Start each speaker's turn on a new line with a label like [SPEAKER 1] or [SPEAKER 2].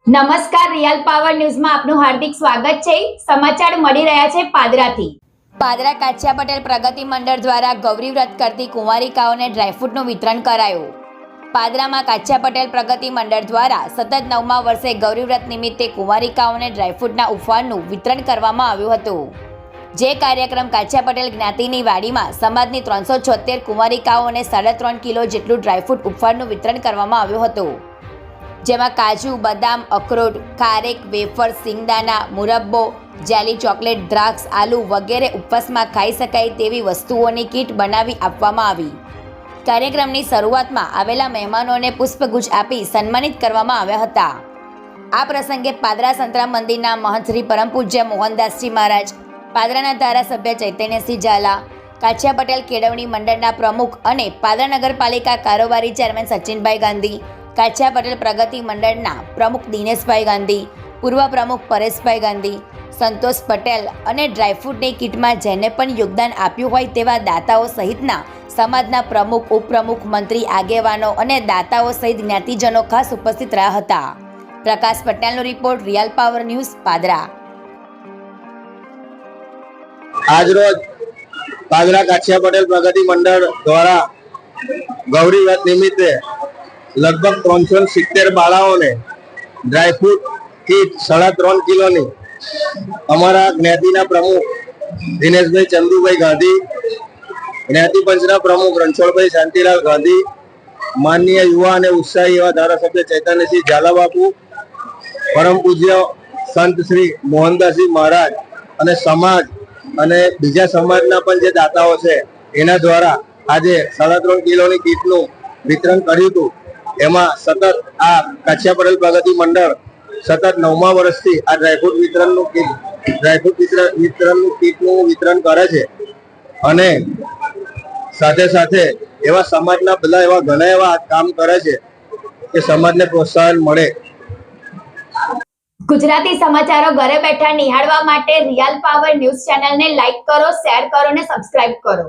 [SPEAKER 1] નમસ્કાર, real power ન્યૂઝમાં આપનું હાર્દિક સ્વાગત છે। સમાચાર મળી રહ્યા છે પાદરાથી। પાદરા કાછિયા પટેલ પ્રગતિ મંડળ દ્વારા ગૌરી વ્રત કરતી કુંવારિકાઓને ડ્રાયફ્રૂટનું વિતરણ કરાયું। પાદરામાં કાછિયા પટેલ પ્રગતિ મંડળ દ્વારા સતત 9મા વર્ષે ગૌરી વ્રત નિમિત્તે કુંવારિકાઓને ડ્રાયફ્રૂટના ઉપહારનું વિતરણ કરવામાં આવ્યું હતું। જે કાર્યક્રમ કાછિયા પટેલ જ્ઞાતિની વાડીમાં સમાજની 376 કુંવારિકાઓને 3.5 કિલો જેટલું ડ્રાયફ્રૂટ ઉપહારનું વિતરણ કરવામાં આવ્યું હતું, જેમાં કાજુ, બદામ, અખરોટ, ખારેક, વેફર, સિંગદાણા, મુરબ્બો, જેલી, ચોકલેટ, દ્રાક્ષ, આલુ વગેરે ઉપવાસમાં ખાઈ શકાય તેવી વસ્તુઓની કીટ બનાવી આપવામાં આવી। કાર્યક્રમની શરૂઆતમાં આવેલા મહેમાનોને પુષ્પગુચ્છ આપી સન્માનિત કરવામાં આવ્યા હતા। આ પ્રસંગે પાદરા સંતરામ મંદિરના મહંત શ્રી પરમ પૂજ્ય મોહનદાસજી મહારાજ, પાદરાના ધારાસભ્ય ચૈતન્યસિંહ ઝાલા, કાછિયા પટેલ કેળવણી મંડળના પ્રમુખ અને પાદરા નગરપાલિકા કારોબારી ચેરમેન સચિનભાઈ ગાંધી, કાછિયા પટેલ પ્રગતિ મંડળના પ્રમુખ દિનેશભાઈ ગાંધી, પૂર્વ પ્રમુખ પરેશભાઈ ગાંધી, સંતોષ પટેલ અને ડ્રાયફ્રૂટની કીટમાં જેને પણ યોગદાન આપ્યું હોય તેવા દાતાઓ સહિતના સમાજના પ્રમુખ, ઉપપ્રમુખ, મંત્રી, આગેવાનો અને દાતાઓ સહિત જ્ઞાતિજનો ખાસ ઉપસ્થિત રહ્યા હતા। પ્રકાશ પટેલનો report, real power news, Padra.
[SPEAKER 2] આજરોજ પાદરા કાછિયા પટેલ પ્રગતિ મંડળ દ્વારા ગૌરી વ્રત નિમિત્તે લગભગ 370 બાળાઓને ડ્રાયફ્રૂટ કીટ 3.5 કિલોની અમારા જ્ઞાતિના પ્રમુખ દિનેશભાઈ ચંદુભાઈ ગાંધી, જ્ઞાતિ પંચના પ્રમુખ રણછોડભાઈ શાંતિલાલ ગાંધી, માનનીય યુવા અને ઉત્સાહી એવા ધારાસભ્ય ચૈતન્યસિંહ ઝાલા બાપુ, પરમ પૂજ્ય સંત શ્રી મોહનદાસજી મહારાજ અને સમાજ અને બીજા સમાજના પણ જે દાતાઓ છે એના દ્વારા આજે 3.5 કિલોની કીટનું વિતરણ કર્યું હતું। એમાં સતત આ કાછિયા પટેલ પ્રગતિ મંડળ સતત 9મા વર્ષથી આ ડ્રાયફ્રૂટ વિતરણનું કીટનું વિતરણ કરે છે અને સાથે સાથે એવા સમાજના બધા એવા ઘણા એવા કામ કરે છે કે સમાજને પ્રોત્સાહન મળે।
[SPEAKER 1] ગુજરાતી સમાચારો ઘરે બેઠા નિહાળવા માટે રિયલ પાવર ન્યૂઝ ચેનલને લાઈક કરો, શેર કરો અને સબસ્ક્રાઇબ કરો।